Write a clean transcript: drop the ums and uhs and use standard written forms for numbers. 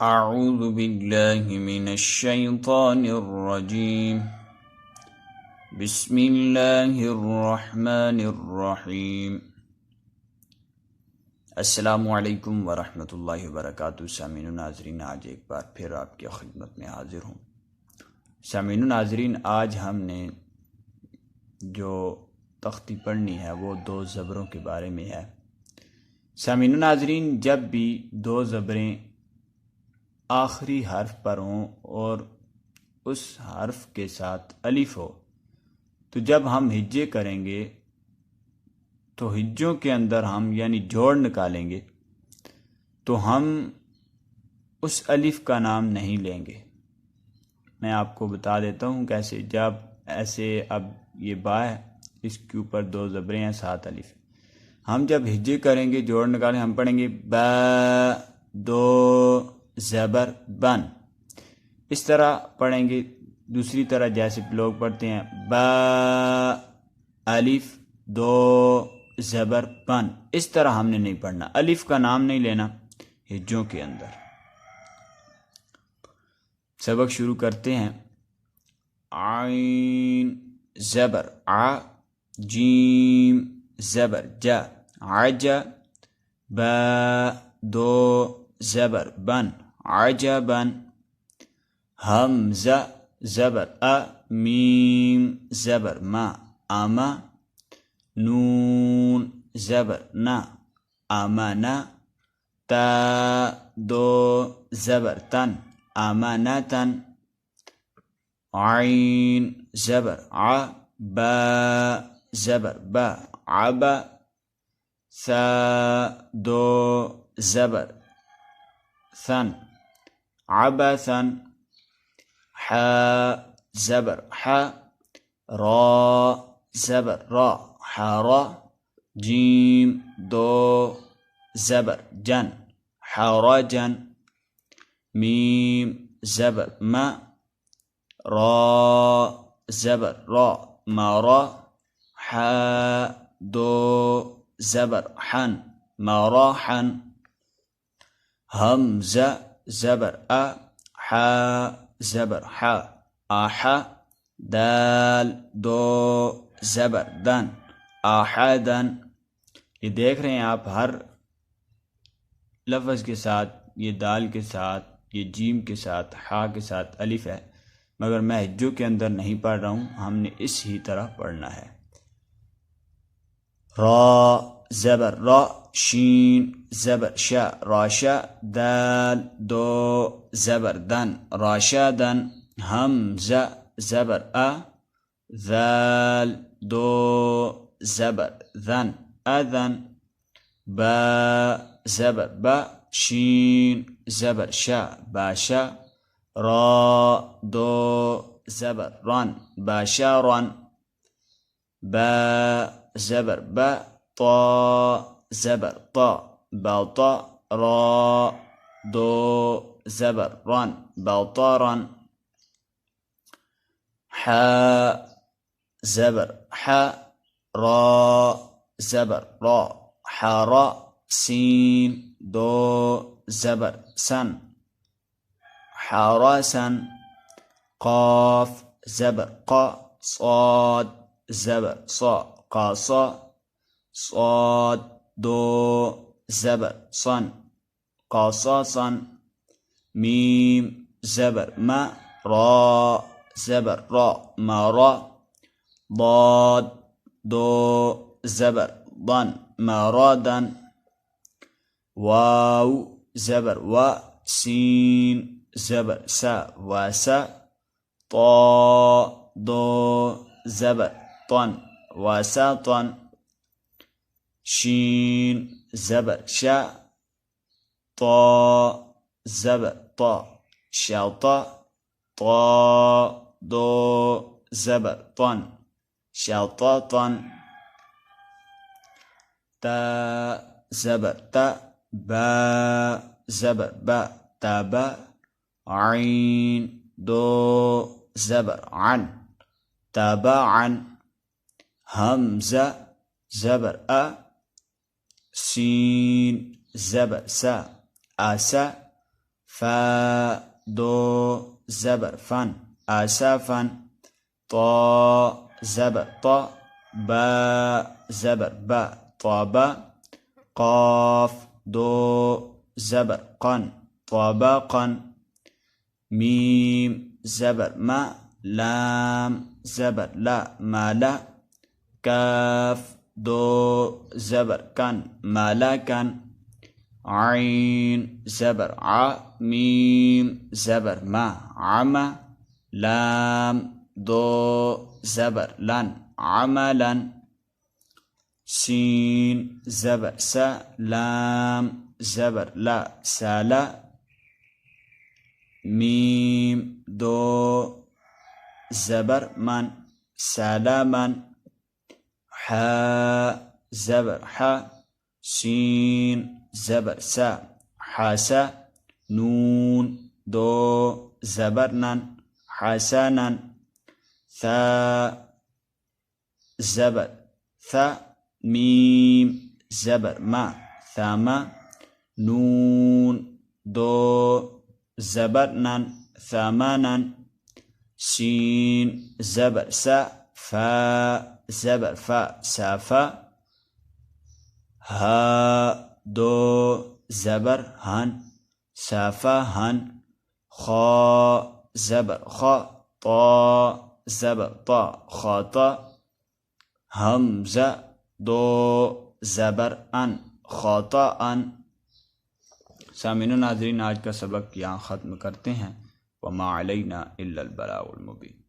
अऊज़ु बिल्लाहि मिनश्शैतानिर्रजीम। बिस्मिल्लाहिर्रहमानिर्रहीम। अस्सलामु अलैकुम वरहमतुल्लाहि वबरकातुहू। सामीन नाज़रीन, आज एक बार फिर आपकी खिदमत में हाजिर हूँ। सामीन नाज़रीन, आज हमने जो तख्ती पढ़नी है वो दो ज़बरों के बारे में है। सामीन नाज़रीन, जब भी दो ज़बरें आखिरी हर्फ पर हों और उस हर्फ के साथ अलिफ हो, तो जब हम हिज्जे करेंगे तो हिज्जों के अंदर हम यानी जोड़ निकालेंगे तो हम उस अलिफ का नाम नहीं लेंगे। मैं आपको बता देता हूँ कैसे। जब ऐसे, अब ये बा है, इसके ऊपर दो ज़बरें हैं, साथ अलिफ। हम जब हिज्जे करेंगे, जोड़ निकालें, हम पढ़ेंगे बा दो ज़बर बन। इस तरह पढ़ेंगे। दूसरी तरह जैसे लोग पढ़ते हैं बा अलिफ दो ज़बर बन, इस तरह हमने नहीं पढ़ना। अलिफ का नाम नहीं लेना हिज्जों के अंदर। सबक शुरू करते हैं। आइन ज़बर आ, जीम ज़बर जा, आजा। बा दो ज़बर बन, आजबन। हमज़ा ज़बर अ, मीम ज़बर मा, आमा। नून ज़बर ना, आमाना। ता दो ज़बर तन, आमानतन। आइन ज़बर आ, बा ज़बर बा, आबा। सा दो ज़बर सन, आबसन। हा ज़बर हा, रा ज़बर रा, हारा। जीम दो ज़बर जन, हाराजन। मीम ज़बर मा, रा ज़बर रा, मारा। हा दो ज़बर हन, माराहन। हमज़ा ज़बर अ, हा ज़बर हा, आहा। दाल दो ज़बर दन, आहादन। ये देख रहे हैं आप, हर लफ्ज़ के साथ, ये दाल के साथ, ये जीम के साथ, हा के साथ अलिफ है, मगर मैं हिज्जों के अंदर नहीं पढ़ रहा हूँ। हमने इस ही तरह पढ़ना है। रा ज़बर रा, शीन ज़बर शा, राशा। दाल दो ज़बर दन, राशादन। हमज़ा ज़बर अ, दाल दो ज़बर दन, अदन। बा ज़बर बा, शीन ज़बर शा, बाशा। रा दो ज़बर रन, बाशारन। बा ज़बर बा, ता ज़बर ता, बाता। रा दो ज़बर रन, बातारन। हा ज़बर हा, रा ज़बर रा, हारा। सीन दो ज़बर सन, हारासन। काफ ज़बर qa, صاد ज़बर सा, कासा। صاد दो ज़बर सन, कासासन। मीम ज़बर मा, रा ज़बर रा, मारा। ضاد दो ज़बर दन, मारादन। वाव ज़बर वा, सीन ज़बर सा, वासा। ता दो ज़बर तन, वासातन। शीन ज़बर शा, ता ज़बर ता, शाता। ता दो ज़बर तन, शातातन। ता ज़बर ता, बा ज़बर बा, ताबा। आइन दो ज़बर अन, ताबाअन। हमज़ा ज़बर अ, सीन ज़बर सा, आसा। फा दो ज़बर फन आसाफन तो ज़बर तो बा ज़बर बा तौबा क़ाफ दो ज़बर क़न तौबक़न मीम ज़बर मा लाम ज़बर ला माला काफ दो ज़बर कन मालाकन आइन ज़बर आ मीम ज़बर मा आमा लाम दो ज़बर लन अमलन सीन ज़बर सा लाम ज़बर ला साला मीम दो ज़बर मन सालामन हा ज़बर हा सीन ज़बर सा हासा नून दो ज़बर नन हसनन था ज़बर था मीम ज़बर मा थामा नून दो ज़बर नन थमनन सीन ज़बर सा फा ज़बर फा साफा हा दो ज़बर हन साफा हन खा ज़बर खा ता ज़बर ता खाता हमज़ा दो ज़बर अन खाता अन। सामीन नाज़रीन, आज का सबक यहाँ ख़त्म करते हैं। वमा अलैना इल्लल बलागुल मुबीन।